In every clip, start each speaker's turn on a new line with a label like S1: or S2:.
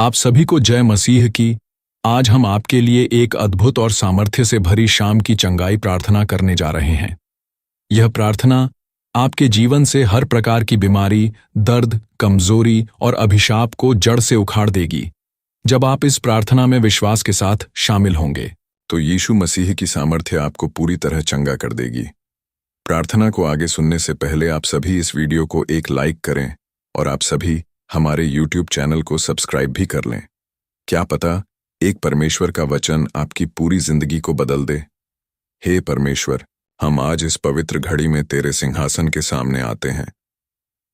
S1: आप सभी को जय मसीह की। आज हम आपके लिए एक अद्भुत और सामर्थ्य से भरी शाम की चंगाई प्रार्थना करने जा रहे हैं। यह प्रार्थना आपके जीवन से हर प्रकार की बीमारी, दर्द, कमजोरी और अभिशाप को जड़ से उखाड़ देगी। जब आप इस प्रार्थना में विश्वास के साथ शामिल होंगे
S2: तो यीशु मसीह की सामर्थ्य आपको पूरी तरह चंगा कर देगी। प्रार्थना को आगे सुनने से पहले आप सभी इस वीडियो को एक लाइक करें और आप सभी हमारे YouTube चैनल को सब्सक्राइब भी कर लें। क्या पता एक परमेश्वर का वचन आपकी पूरी जिंदगी को बदल दे। हे परमेश्वर, हम आज इस पवित्र घड़ी में तेरे सिंहासन के सामने आते हैं।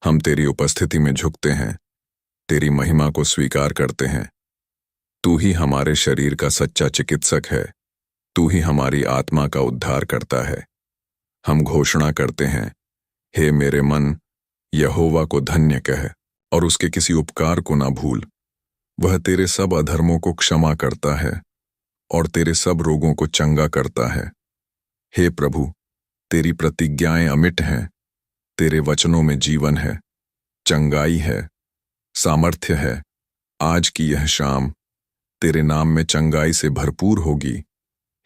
S2: हम तेरी उपस्थिति में झुकते हैं, तेरी महिमा को स्वीकार करते हैं। तू ही हमारे शरीर का सच्चा चिकित्सक है, तू ही हमारी आत्मा का उद्धार करता है। हम घोषणा करते हैं, हे मेरे मन, यहोवा को धन्य कह और उसके किसी उपकार को ना भूल। वह तेरे सब अधर्मों को क्षमा करता है और तेरे सब रोगों को चंगा करता है। हे प्रभु, तेरी प्रतिज्ञाएं अमिट हैं, तेरे वचनों में जीवन है, चंगाई है, सामर्थ्य है। आज की यह शाम तेरे नाम में चंगाई से भरपूर होगी।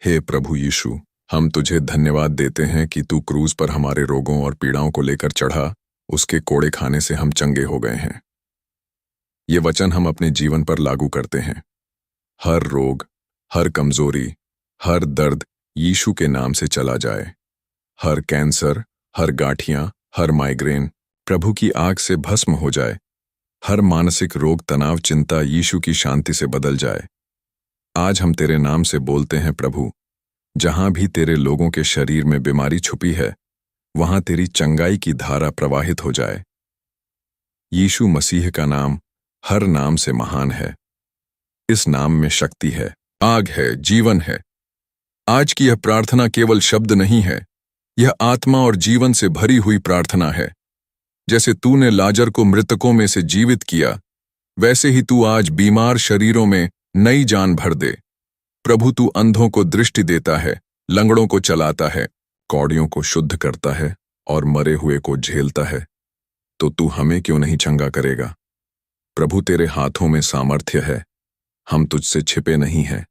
S2: हे प्रभु यीशु, हम तुझे धन्यवाद देते हैं कि तू क्रूज पर हमारे रोगों और पीड़ाओं को लेकर चढ़ा, उसके कोड़े खाने से हम चंगे हो गए हैं। ये वचन हम अपने जीवन पर लागू करते हैं। हर रोग, हर कमजोरी, हर दर्द यीशु के नाम से चला जाए। हर कैंसर, हर गांठियां, हर माइग्रेन प्रभु की आग से भस्म हो जाए। हर मानसिक रोग, तनाव, चिंता यीशु की शांति से बदल जाए। आज हम तेरे नाम से बोलते हैं प्रभु, जहां भी तेरे लोगों के शरीर में बीमारी छुपी है, वहां तेरी चंगाई की धारा प्रवाहित हो जाए। यीशु मसीह का नाम हर नाम से महान है। इस नाम में शक्ति है, आग है, जीवन है। आज की यह प्रार्थना केवल शब्द नहीं है, यह आत्मा और जीवन से भरी हुई प्रार्थना है। जैसे तूने लाजर को मृतकों में से जीवित किया, वैसे ही तू आज बीमार शरीरों में नई जान भर दे। प्रभु, तू अंधों को दृष्टि देता है, लंगड़ों को चलाता है, कौड़ियों को शुद्ध करता है और मरे हुए को झेलता है। तो तू हमें क्यों नहीं चंगा करेगा? प्रभु, तेरे हाथों में सामर्थ्य है, हम तुझसे छिपे नहीं हैं।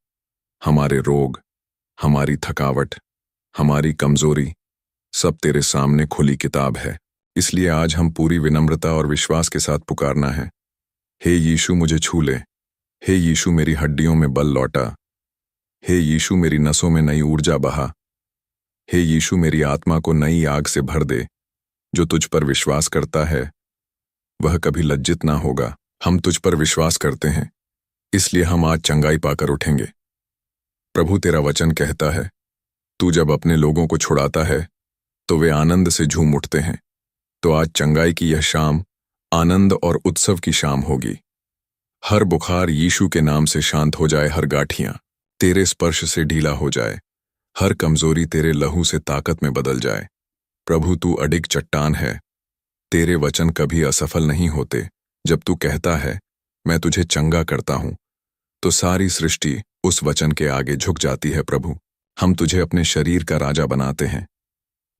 S2: हमारे रोग, हमारी थकावट, हमारी कमजोरी सब तेरे सामने खुली किताब है। इसलिए आज हम पूरी विनम्रता और विश्वास के साथ पुकारना है, हे यीशु मुझे छू ले। हे यीशु, मेरी हड्डियों में बल लौटा। हे यीशु, मेरी नसों में नई ऊर्जा बहा। हे यीशु, मेरी आत्मा को नई आग से भर दे। जो तुझ पर विश्वास करता है वह कभी लज्जित ना होगा। हम तुझ पर विश्वास करते हैं, इसलिए हम आज चंगाई पाकर उठेंगे। प्रभु, तेरा वचन कहता है, तू जब अपने लोगों को छुड़ाता है तो वे आनंद से झूम उठते हैं। तो आज चंगाई की यह शाम आनंद और उत्सव की शाम होगी। हर बुखार यीशु के नाम से शांत हो जाए, हर गांठियां तेरे स्पर्श से ढीला हो जाए, हर कमजोरी तेरे लहू से ताकत में बदल जाए। प्रभु, तू अडिग चट्टान है, तेरे वचन कभी असफल नहीं होते। जब तू कहता है, मैं तुझे चंगा करता हूं, तो सारी सृष्टि उस वचन के आगे झुक जाती है। प्रभु, हम तुझे अपने शरीर का राजा बनाते हैं,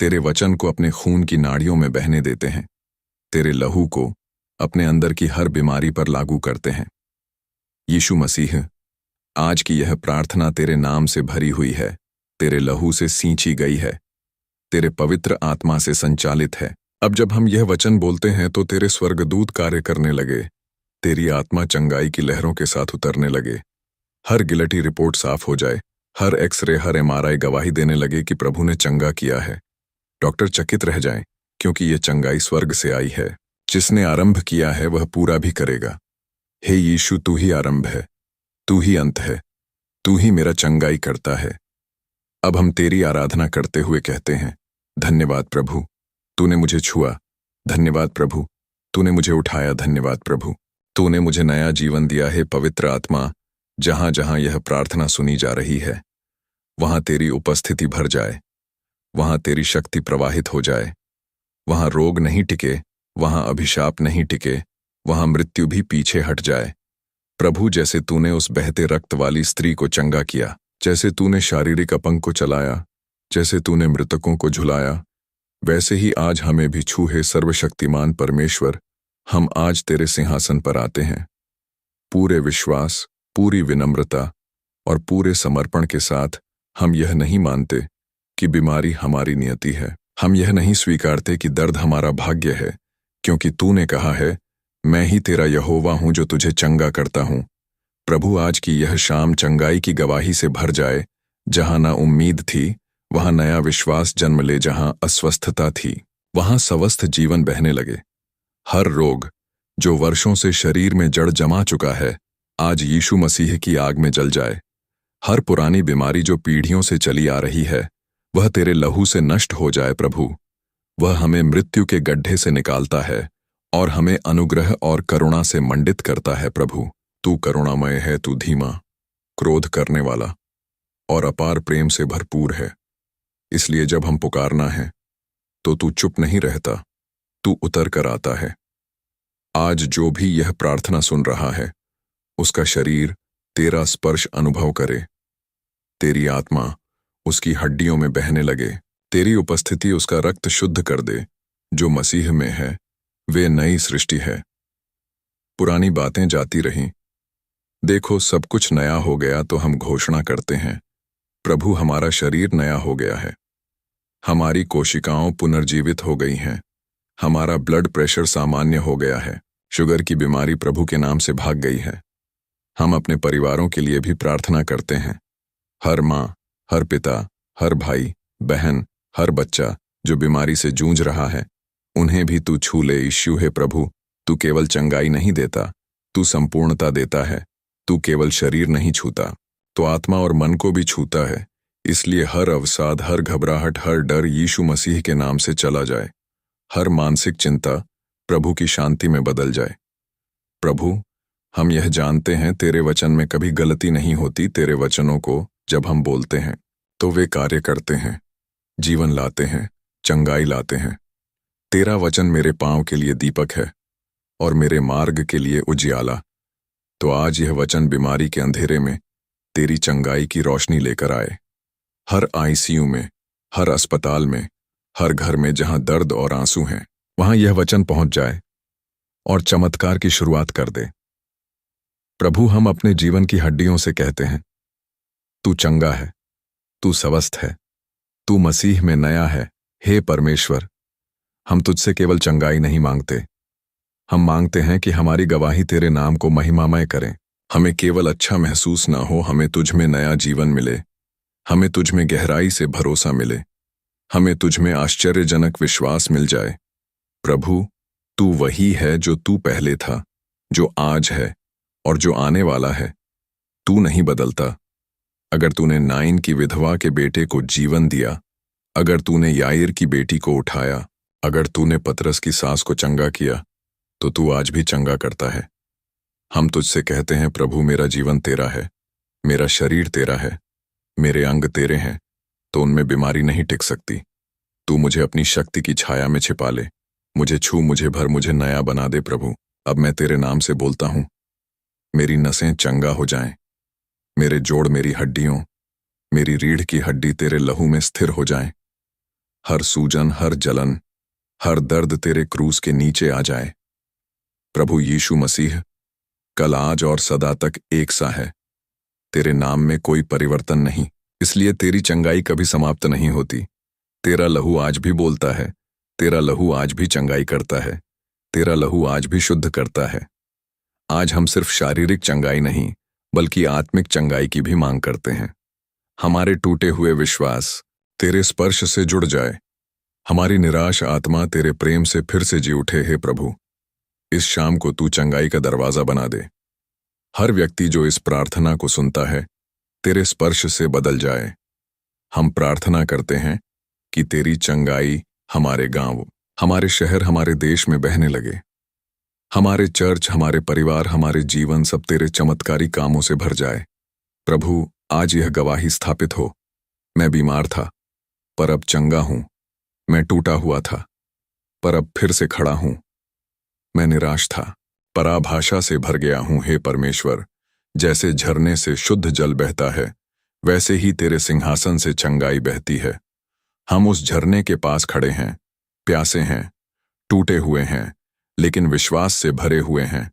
S2: तेरे वचन को अपने खून की नाड़ियों में बहने देते हैं, तेरे लहू को अपने अंदर की हर बीमारी पर लागू करते हैं। यीशु मसीह, आज की यह प्रार्थना तेरे नाम से भरी हुई है, तेरे लहू से सींची गई है, तेरे पवित्र आत्मा से संचालित है। अब जब हम यह वचन बोलते हैं तो तेरे स्वर्गदूत कार्य करने लगे, तेरी आत्मा चंगाई की लहरों के साथ उतरने लगे। हर गिलटी रिपोर्ट साफ हो जाए, हर एक्सरे, हर एमआरआई गवाही देने लगे कि प्रभु ने चंगा किया है। डॉक्टर चकित रह जाएं, क्योंकि यह चंगाई स्वर्ग से आई है। जिसने आरंभ किया है वह पूरा भी करेगा। हे यीशु, तू ही आरंभ है, तू ही अंत है, तू ही मेरा चंगाई करता है। अब हम तेरी आराधना करते हुए कहते हैं, धन्यवाद प्रभु, तूने मुझे छुआ। धन्यवाद प्रभु, तूने मुझे उठाया। धन्यवाद प्रभु, तूने मुझे नया जीवन दिया है। पवित्र आत्मा, जहां जहां यह प्रार्थना सुनी जा रही है, वहां तेरी उपस्थिति भर जाए, वहां तेरी शक्ति प्रवाहित हो जाए। वहां रोग नहीं टिके, वहां अभिशाप नहीं टिके, वहां मृत्यु भी पीछे हट जाए। प्रभु, जैसे तूने उस बहते रक्त वाली स्त्री को चंगा किया, जैसे तूने शारीरिक अपंग को चलाया, जैसे तूने मृतकों को झुलाया, वैसे ही आज हमें भी छू हे सर्वशक्तिमान परमेश्वर। हम आज तेरे सिंहासन पर आते हैं। पूरे विश्वास, पूरी विनम्रता और पूरे समर्पण के साथ हम यह नहीं मानते कि बीमारी हमारी नियति है। हम यह नहीं स्वीकारते कि दर्द हमारा भाग्य है, क्योंकि तूने कहा है, मैं ही तेरा यहोवा हूं जो तुझे चंगा करता हूं। प्रभु, आज की यह शाम चंगाई की गवाही से भर जाए। जहां ना उम्मीद थी, वहां नया विश्वास जन्म ले। जहां अस्वस्थता थी, वहां स्वस्थ जीवन बहने लगे। हर रोग जो वर्षों से शरीर में जड़ जमा चुका है, आज यीशु मसीह की आग में जल जाए। हर पुरानी बीमारी जो पीढ़ियों से चली आ रही है, वह तेरे लहू से नष्ट हो जाए प्रभु। वह हमें मृत्यु के गड्ढे से निकालता है और हमें अनुग्रह और करुणा से मंडित करता है प्रभु। तू करुणामय है, तू धीमा, क्रोध करने वाला और अपार प्रेम से भरपूर है। इसलिए जब हम पुकारना है तो तू चुप नहीं रहता, तू उतर कर आता है। आज जो भी यह प्रार्थना सुन रहा है, उसका शरीर तेरा स्पर्श अनुभव करे। तेरी आत्मा उसकी हड्डियों में बहने लगे। तेरी उपस्थिति उसका रक्त शुद्ध कर दे। जो मसीह में है, वे नई सृष्टि है। पुरानी बातें जाती रहीं, देखो सब कुछ नया हो गया। तो हम घोषणा करते हैं, प्रभु, हमारा शरीर नया हो गया है। हमारी कोशिकाओं पुनर्जीवित हो गई हैं। हमारा ब्लड प्रेशर सामान्य हो गया है। शुगर की बीमारी प्रभु के नाम से भाग गई है। हम अपने परिवारों के लिए भी प्रार्थना करते हैं। हर माँ, हर पिता, हर भाई बहन, हर बच्चा जो बीमारी से जूझ रहा है, उन्हें भी तू छू ले। यीशु है प्रभु, तू केवल चंगाई नहीं देता, तू संपूर्णता देता है। तू केवल शरीर नहीं छूता, तो आत्मा और मन को भी छूता है। इसलिए हर अवसाद, हर घबराहट, हर डर यीशु मसीह के नाम से चला जाए। हर मानसिक चिंता प्रभु की शांति में बदल जाए। प्रभु, हम यह जानते हैं तेरे वचन में कभी गलती नहीं होती। तेरे वचनों को जब हम बोलते हैं तो वे कार्य करते हैं, जीवन लाते हैं, चंगाई लाते हैं। तेरा वचन मेरे पांव के लिए दीपक है और मेरे मार्ग के लिए उजियाला। तो आज यह वचन बीमारी के अंधेरे में तेरी चंगाई की रोशनी लेकर आए। हर आईसीयू में, हर अस्पताल में, हर घर में जहां दर्द और आंसू हैं, वहां यह वचन पहुंच जाए और चमत्कार की शुरुआत कर दे। प्रभु, हम अपने जीवन की हड्डियों से कहते हैं, तू चंगा है, तू स्वस्थ है, तू मसीह में नया है। हे परमेश्वर, हम तुझसे केवल चंगाई नहीं मांगते, हम मांगते हैं कि हमारी गवाही तेरे नाम को महिमामय करें। हमें केवल अच्छा महसूस ना हो, हमें तुझ में नया जीवन मिले। हमें तुझ में गहराई से भरोसा मिले। हमें तुझ में आश्चर्यजनक विश्वास मिल जाए। प्रभु, तू वही है जो तू पहले था, जो आज है और जो आने वाला है। तू नहीं बदलता। अगर तूने नाइन की विधवा के बेटे को जीवन दिया, अगर तूने याईर की बेटी को उठाया, अगर तूने पतरस की सास को चंगा किया, तो तू आज भी चंगा करता है। हम तुझसे कहते हैं, प्रभु, मेरा जीवन तेरा है, मेरा शरीर तेरा है, मेरे अंग तेरे हैं, तो उनमें बीमारी नहीं टिक सकती। तू मुझे अपनी शक्ति की छाया में छिपा ले। मुझे छू, मुझे भर, मुझे नया बना दे प्रभु। अब मैं तेरे नाम से बोलता हूं, मेरी नसें चंगा हो जाएं, मेरे जोड़, मेरी हड्डियों, मेरी रीढ़ की हड्डी तेरे लहू में स्थिर हो जाएं। हर सूजन, हर जलन, हर दर्द तेरे क्रूस के नीचे आ जाए। प्रभु यीशु मसीह कल, आज और सदा तक एक सा है। तेरे नाम में कोई परिवर्तन नहीं, इसलिए तेरी चंगाई कभी समाप्त नहीं होती। तेरा लहू आज भी बोलता है, तेरा लहू आज भी चंगाई करता है, तेरा लहू आज भी शुद्ध करता है। आज हम सिर्फ शारीरिक चंगाई नहीं, बल्कि आत्मिक चंगाई की भी मांग करते हैं। हमारे टूटे हुए विश्वास तेरे स्पर्श से जुड़ जाए। हमारी निराश आत्मा तेरे प्रेम से फिर से जी उठे। हे प्रभु, इस शाम को तू चंगाई का दरवाजा बना दे। हर व्यक्ति जो इस प्रार्थना को सुनता है, तेरे स्पर्श से बदल जाए। हम प्रार्थना करते हैं कि तेरी चंगाई हमारे गांव, हमारे शहर, हमारे देश में बहने लगे। हमारे चर्च, हमारे परिवार, हमारे जीवन सब तेरे चमत्कारी कामों से भर जाए। प्रभु, आज यह गवाही स्थापित हो, मैं बीमार था पर अब चंगा हूं। मैं टूटा हुआ था पर अब फिर से खड़ा हूं। मैं निराश था पर आभाषा से भर गया हूं। हे परमेश्वर, जैसे झरने से शुद्ध जल बहता है, वैसे ही तेरे सिंहासन से चंगाई बहती है। हम उस झरने के पास खड़े हैं, प्यासे हैं, टूटे हुए हैं, लेकिन विश्वास से भरे हुए हैं।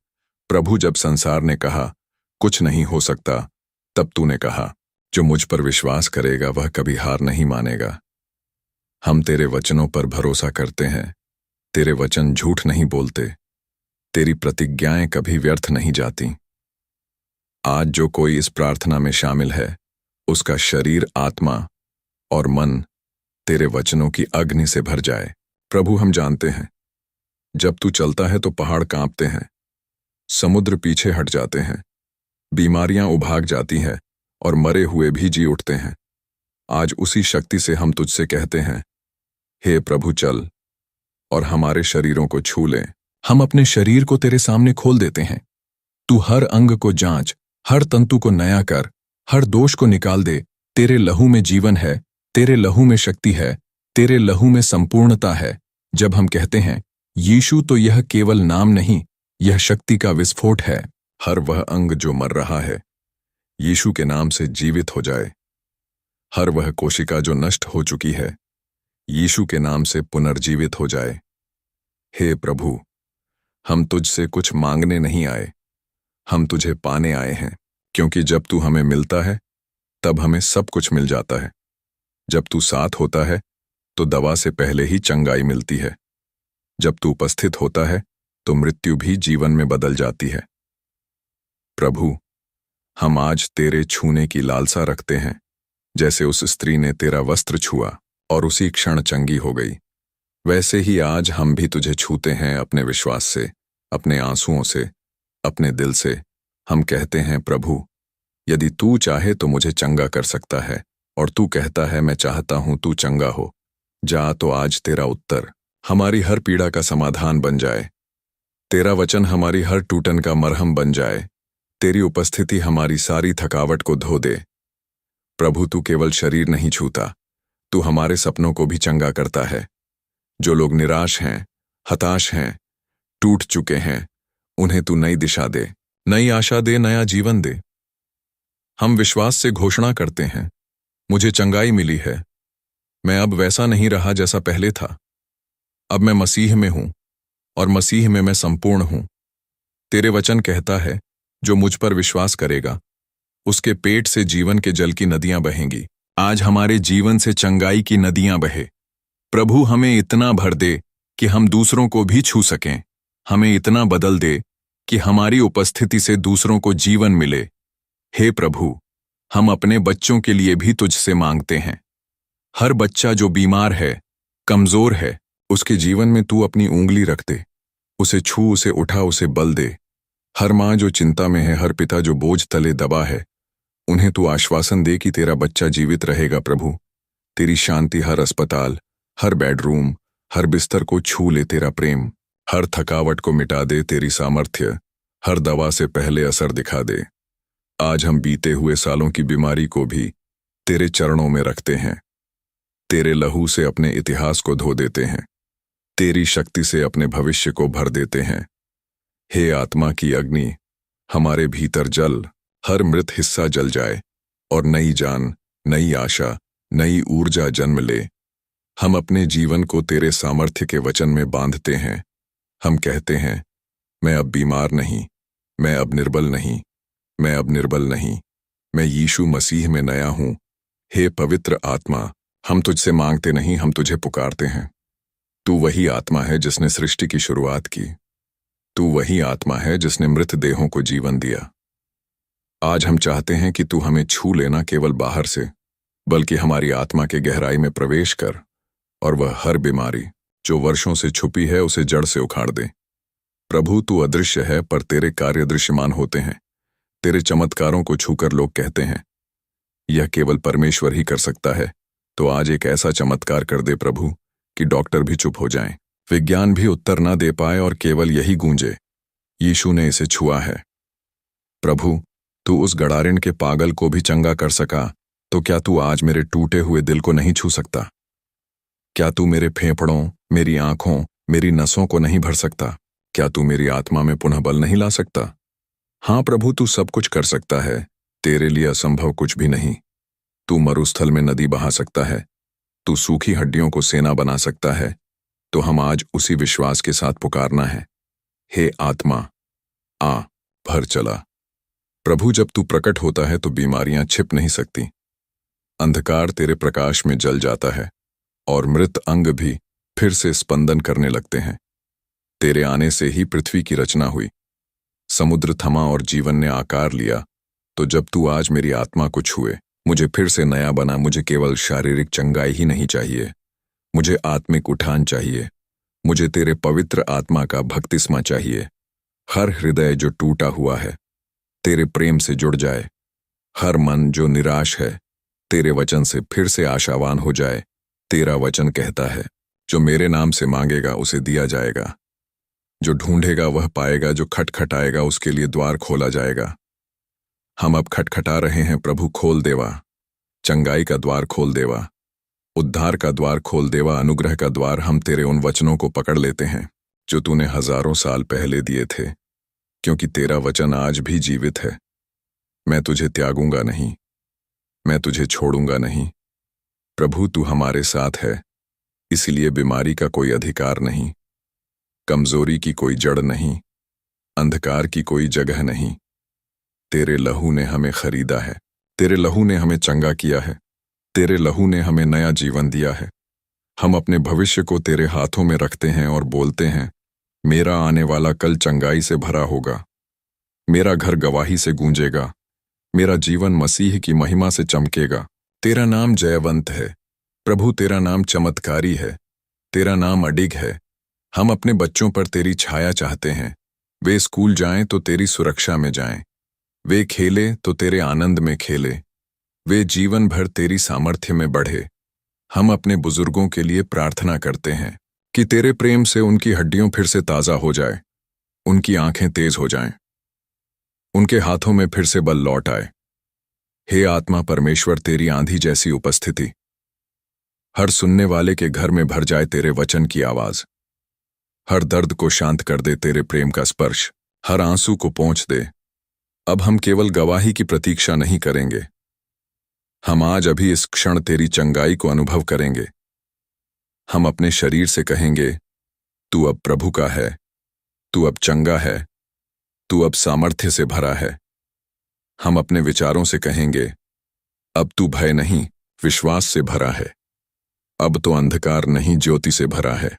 S2: प्रभु, जब संसार ने कहा कुछ नहीं हो सकता, तब तूने कहा जो मुझ पर विश्वास करेगा वह कभी हार नहीं मानेगा। हम तेरे वचनों पर भरोसा करते हैं। तेरे वचन झूठ नहीं बोलते। तेरी प्रतिज्ञाएं कभी व्यर्थ नहीं जाती। आज जो कोई इस प्रार्थना में शामिल है, उसका शरीर, आत्मा और मन तेरे वचनों की अग्नि से भर जाए। प्रभु, हम जानते हैं जब तू चलता है तो पहाड़ कांपते हैं, समुद्र पीछे हट जाते हैं, बीमारियां उभाग जाती हैं और मरे हुए भी जी उठते हैं। आज उसी शक्ति से हम तुझसे कहते हैं, हे प्रभु, चल और हमारे शरीरों को छू ले। हम अपने शरीर को तेरे सामने खोल देते हैं। तू हर अंग को जांच, हर तंतु को नया कर, हर दोष को निकाल दे। तेरे लहू में जीवन है, तेरे लहू में शक्ति है, तेरे लहू में संपूर्णता है। जब हम कहते हैं यीशु, तो यह केवल नाम नहीं, यह शक्ति का विस्फोट है। हर वह अंग जो मर रहा है, यीशु के नाम से जीवित हो जाए। हर वह कोशिका जो नष्ट हो चुकी है, यीशु के नाम से पुनर्जीवित हो जाए। हे प्रभु, हम तुझसे कुछ मांगने नहीं आए, हम तुझे पाने आए हैं, क्योंकि जब तू हमें मिलता है तब हमें सब कुछ मिल जाता है। जब तू साथ होता है तो दवा से पहले ही चंगाई मिलती है। जब तू उपस्थित होता है तो मृत्यु भी जीवन में बदल जाती है। प्रभु, हम आज तेरे छूने की लालसा रखते हैं, जैसे उस स्त्री ने तेरा वस्त्र छुआ और उसी क्षण चंगी हो गई। वैसे ही आज हम भी तुझे छूते हैं, अपने विश्वास से, अपने आंसुओं से, अपने दिल से। हम कहते हैं, प्रभु, यदि तू चाहे तो मुझे चंगा कर सकता है, और तू कहता है, मैं चाहता हूं तू चंगा हो। जा, तो आज तेरा उत्तर हमारी हर पीड़ा का समाधान बन जाए। तेरा वचन हमारी हर टूटन का मरहम बन जाए। तेरी उपस्थिति हमारी सारी थकावट को धो दे। प्रभु, तू केवल शरीर नहीं छूता, तू हमारे सपनों को भी चंगा करता है। जो लोग निराश हैं, हताश हैं, टूट चुके हैं, उन्हें तू नई दिशा दे, नई आशा दे, नया जीवन दे। हम विश्वास से घोषणा करते हैं, मुझे चंगाई मिली है। मैं अब वैसा नहीं रहा जैसा पहले था। अब मैं मसीह में हूं और मसीह में मैं संपूर्ण हूं। तेरे वचन कहता है, जो मुझ पर विश्वास करेगा उसके पेट से जीवन के जल की नदियां बहेंगी। आज हमारे जीवन से चंगाई की नदियां बहे। प्रभु, हमें इतना भर दे कि हम दूसरों को भी छू सकें। हमें इतना बदल दे कि हमारी उपस्थिति से दूसरों को जीवन मिले। हे प्रभु, हम अपने बच्चों के लिए भी तुझसे मांगते हैं। हर बच्चा जो बीमार है, कमजोर है, उसके जीवन में तू अपनी उंगली रख दे। उसे छू, उसे उठा, उसे बल दे। हर माँ जो चिंता में है, हर पिता जो बोझ तले दबा है, उन्हें तू आश्वासन दे कि तेरा बच्चा जीवित रहेगा। प्रभु, तेरी शांति हर अस्पताल, हर बेडरूम, हर बिस्तर को छू ले। तेरा प्रेम हर थकावट को मिटा दे। तेरी सामर्थ्य हर दवा से पहले असर दिखा दे। आज हम बीते हुए सालों की बीमारी को भी तेरे चरणों में रखते हैं। तेरे लहू से अपने इतिहास को धो देते हैं। तेरी शक्ति से अपने भविष्य को भर देते हैं। हे आत्मा की अग्नि, हमारे भीतर जल, हर मृत हिस्सा जल जाए और नई जान, नई आशा, नई ऊर्जा जन्म ले। हम अपने जीवन को तेरे सामर्थ्य के वचन में बांधते हैं। हम कहते हैं, मैं अब बीमार नहीं, मैं अब निर्बल नहीं, मैं अब निर्बल नहीं, मैं यीशु मसीह में नया हूं। हे पवित्र आत्मा, हम तुझसे मांगते नहीं, हम तुझे पुकारते हैं। तू वही आत्मा है जिसने सृष्टि की शुरुआत की। तू वही आत्मा है जिसने मृत देहों को जीवन दिया। आज हम चाहते हैं कि तू हमें छू लेना, केवल बाहर से, बल्कि हमारी आत्मा के गहराई में प्रवेश कर और वह हर बीमारी जो वर्षों से छुपी है उसे जड़ से उखाड़ दे। प्रभु, तू अदृश्य है पर तेरे कार्य दृश्यमान होते हैं। तेरे चमत्कारों को छूकर लोग कहते हैं, यह केवल परमेश्वर ही कर सकता है। तो आज एक ऐसा चमत्कार कर दे प्रभु कि डॉक्टर भी चुप हो जाएं, विज्ञान भी उत्तर ना दे पाए और केवल यही गूंजे, यीशु ने इसे छुआ है। प्रभु, तू उस गड़ारिन के पागल को भी चंगा कर सका, तो क्या तू आज मेरे टूटे हुए दिल को नहीं छू सकता? क्या तू मेरे फेफड़ों, मेरी आंखों, मेरी नसों को नहीं भर सकता? क्या तू मेरी आत्मा में पुनः बल नहीं ला सकता? हाँ प्रभु, तू सब कुछ कर सकता है। तेरे लिए असंभव कुछ भी नहीं। तू मरुस्थल में नदी बहा सकता है। तू सूखी हड्डियों को सेना बना सकता है। तो हम आज उसी विश्वास के साथ पुकारना है, हे आत्मा, आ भर चला। प्रभु, जब तू प्रकट होता है तो बीमारियां छिप नहीं सकती। अंधकार तेरे प्रकाश में जल जाता है और मृत अंग भी फिर से स्पंदन करने लगते हैं। तेरे आने से ही पृथ्वी की रचना हुई, समुद्र थमा और जीवन ने आकार लिया। तो जब तू आज मेरी आत्मा को छुए, मुझे फिर से नया बना। मुझे केवल शारीरिक चंगाई ही नहीं चाहिए, मुझे आत्मिक उठान चाहिए। मुझे तेरे पवित्र आत्मा का बपतिस्मा चाहिए। हर हृदय जो टूटा हुआ है तेरे प्रेम से जुड़ जाए। हर मन जो निराश है तेरे वचन से फिर से आशावान हो जाए। तेरा वचन कहता है, जो मेरे नाम से मांगेगा उसे दिया जाएगा, जो ढूंढेगा वह पाएगा, जो खटखटाएगा उसके लिए द्वार खोला जाएगा। हम अब खटखटा रहे हैं, प्रभु खोल देवा। चंगाई का द्वार खोल देवा, उद्धार का द्वार खोल देवा, अनुग्रह का द्वार। हम तेरे उन वचनों को पकड़ लेते हैं जो तूने हजारों साल पहले दिए थे, क्योंकि तेरा वचन आज भी जीवित है। मैं तुझे त्यागूंगा नहीं, मैं तुझे छोड़ूंगा नहीं। प्रभु, तू हमारे साथ है, इसलिए बीमारी का कोई अधिकार नहीं, कमजोरी की कोई जड़ नहीं, अंधकार की कोई जगह नहीं। तेरे लहू ने हमें खरीदा है, तेरे लहू ने हमें चंगा किया है, तेरे लहू ने हमें नया जीवन दिया है। हम अपने भविष्य को तेरे हाथों में रखते हैं और बोलते हैं, मेरा आने वाला कल चंगाई से भरा होगा, मेरा घर गवाही से गूंजेगा, मेरा जीवन मसीह की महिमा से चमकेगा। तेरा नाम जयवंत है प्रभु, तेरा नाम चमत्कारी है, तेरा नाम अडिग है। हम अपने बच्चों पर तेरी छाया चाहते हैं। वे स्कूल जाएं तो तेरी सुरक्षा में जाएं, वे खेले तो तेरे आनंद में खेले, वे जीवन भर तेरी सामर्थ्य में बढ़े। हम अपने बुजुर्गों के लिए प्रार्थना करते हैं कि तेरे प्रेम से उनकी हड्डियां फिर से ताजा हो जाए, उनकी आंखें तेज हो जाएं, उनके हाथों में फिर से बल लौट आए। हे आत्मा परमेश्वर, तेरी आंधी जैसी उपस्थिति हर सुनने वाले के घर में भर जाए। तेरे वचन की आवाज हर दर्द को शांत कर दे, तेरे प्रेम का स्पर्श हर आंसू को पोंछ दे। अब हम केवल गवाही की प्रतीक्षा नहीं करेंगे, हम आज अभी इस क्षण तेरी चंगाई को अनुभव करेंगे। हम अपने शरीर से कहेंगे, तू अब प्रभु का है, तू अब चंगा है, तू अब सामर्थ्य से भरा है। हम अपने विचारों से कहेंगे, अब तू भय नहीं विश्वास से भरा है, अब तो अंधकार नहीं ज्योति से भरा है,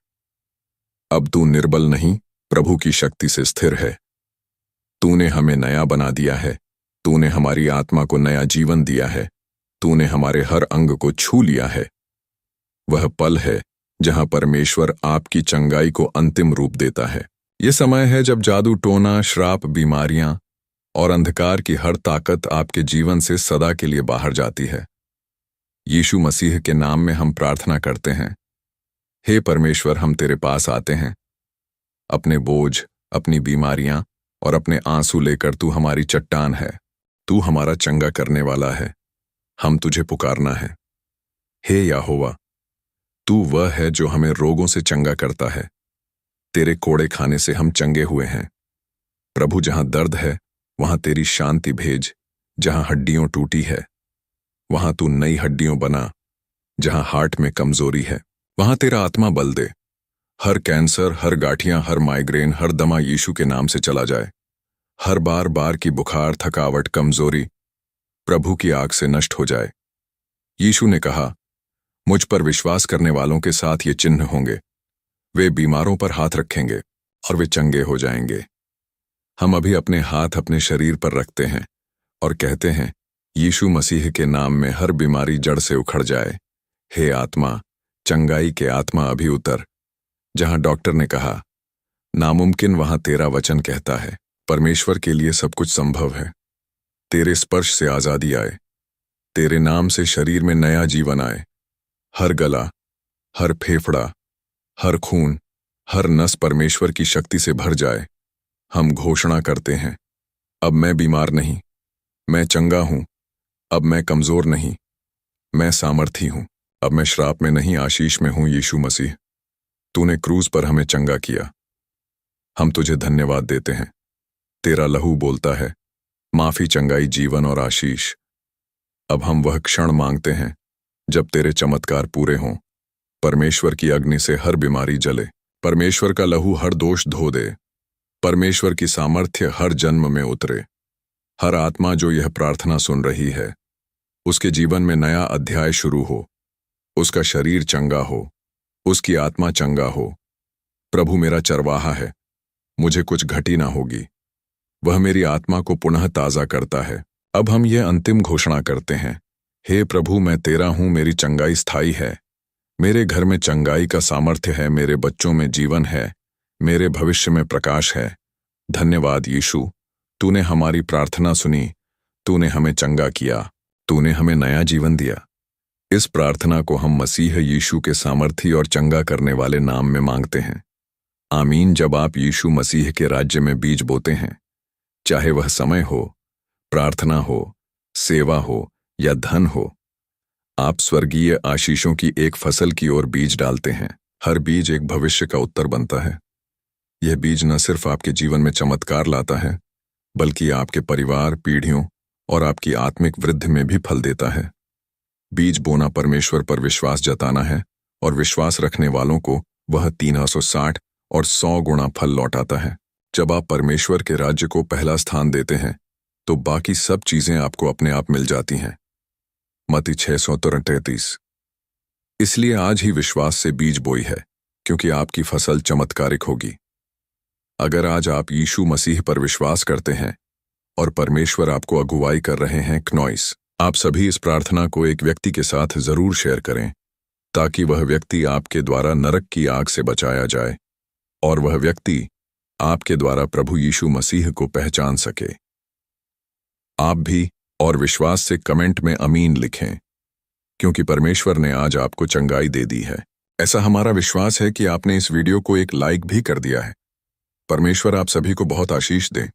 S2: अब तू निर्बल नहीं प्रभु की शक्ति से स्थिर है। तूने हमें नया बना दिया है, तूने हमारी आत्मा को नया जीवन दिया है, तूने हमारे हर अंग को छू लिया है। वह पल है जहां परमेश्वर आपकी चंगाई को अंतिम रूप देता है। यह समय है जब जादू टोना, श्राप, बीमारियां और अंधकार की हर ताकत आपके जीवन से सदा के लिए बाहर जाती है। यीशु मसीह के नाम में हम प्रार्थना करते हैं। हे परमेश्वर, हम तेरे पास आते हैं, अपने बोझ, अपनी बीमारियां और अपने आंसू लेकर। तू हमारी चट्टान है, तू हमारा चंगा करने वाला है, हम तुझे पुकारना है। हे यहोवा, तू वह है जो हमें रोगों से चंगा करता है। तेरे कोड़े खाने से हम चंगे हुए हैं। प्रभु, जहां दर्द है वहां तेरी शांति भेज, जहां हड्डियों टूटी है वहां तू नई हड्डियों बना, जहां हार्ट में कमजोरी है वहां तेरा आत्मा बल दे। हर कैंसर, हर गांठियां, हर माइग्रेन, हर दमा यीशु के नाम से चला जाए। हर बार बार की बुखार, थकावट, कमजोरी प्रभु की आग से नष्ट हो जाए। यीशु ने कहा, मुझ पर विश्वास करने वालों के साथ ये चिन्ह होंगे, वे बीमारों पर हाथ रखेंगे और वे चंगे हो जाएंगे। हम अभी अपने हाथ अपने शरीर पर रखते हैं और कहते हैं, यीशु मसीह के नाम में हर बीमारी जड़ से उखड़ जाए। हे आत्मा, चंगाई के आत्मा अभी उतर। जहां डॉक्टर ने कहा नामुमकिन, वहां तेरा वचन कहता है परमेश्वर के लिए सब कुछ संभव है। तेरे स्पर्श से आजादी आए, तेरे नाम से शरीर में नया जीवन आए। हर गला, हर फेफड़ा, हर खून, हर नस परमेश्वर की शक्ति से भर जाए। हम घोषणा करते हैं, अब मैं बीमार नहीं, मैं चंगा हूं। अब मैं कमजोर नहीं, मैं सामर्थी हूं। अब मैं श्राप में नहीं, आशीष में हूं। यीशु मसीह, तूने क्रूज पर हमें चंगा किया, हम तुझे धन्यवाद देते हैं। तेरा लहू बोलता है, माफी, चंगाई, जीवन और आशीष। अब हम वह क्षण मांगते हैं जब तेरे चमत्कार पूरे हों। परमेश्वर की अग्नि से हर बीमारी जले, परमेश्वर का लहू हर दोष धो दे। परमेश्वर की सामर्थ्य हर जन्म में उतरे। हर आत्मा जो यह प्रार्थना सुन रही है, उसके जीवन में नया अध्याय शुरू हो, उसका शरीर चंगा हो, उसकी आत्मा चंगा हो। प्रभु मेरा चरवाहा है, मुझे कुछ घटी ना होगी। वह मेरी आत्मा को पुनः ताज़ा करता है। अब हम यह अंतिम घोषणा करते हैं, हे प्रभु, मैं तेरा हूं, मेरी चंगाई स्थायी है। मेरे घर में चंगाई का सामर्थ्य है, मेरे बच्चों में जीवन है, मेरे भविष्य में प्रकाश है। धन्यवाद यीशु, तूने हमारी प्रार्थना सुनी, तूने हमें चंगा किया, तूने हमें नया जीवन दिया। इस प्रार्थना को हम मसीह यीशु के सामर्थी और चंगा करने वाले नाम में मांगते हैं। आमीन। जब आप यीशु मसीह के राज्य में बीज बोते हैं, चाहे वह समय हो, प्रार्थना हो, सेवा हो या धन हो, आप स्वर्गीय आशीषों की एक फसल की ओर बीज डालते हैं। हर बीज एक भविष्य का उत्तर बनता है। यह बीज न सिर्फ आपके जीवन में चमत्कार लाता है, बल्कि आपके परिवार, पीढ़ियों और आपकी आत्मिक वृद्धि में भी फल देता है। बीज बोना परमेश्वर पर विश्वास जताना है, और विश्वास रखने वालों को वह 360 और 100 गुना फल लौटाता है। जब आप परमेश्वर के राज्य को पहला स्थान देते हैं, तो बाकी सब चीजें आपको अपने आप मिल जाती हैं। मत्ती 6:33। इसलिए आज ही विश्वास से बीज बोई है, क्योंकि आपकी फसल चमत्कारिक होगी। अगर आज आप यीशु मसीह पर विश्वास करते हैं और परमेश्वर आपको अगुवाई कर रहे हैं, क्नॉइस, आप सभी इस प्रार्थना को एक व्यक्ति के साथ जरूर शेयर करें, ताकि वह व्यक्ति आपके द्वारा नरक की आग से बचाया जाए और वह व्यक्ति आपके द्वारा प्रभु यीशु मसीह को पहचान सके। आप भी और विश्वास से कमेंट में आमीन लिखें, क्योंकि परमेश्वर ने आज आपको चंगाई दे दी है। ऐसा हमारा विश्वास है कि आपने इस वीडियो को एक लाइक भी कर दिया है। परमेश्वर आप सभी को बहुत आशीष दे।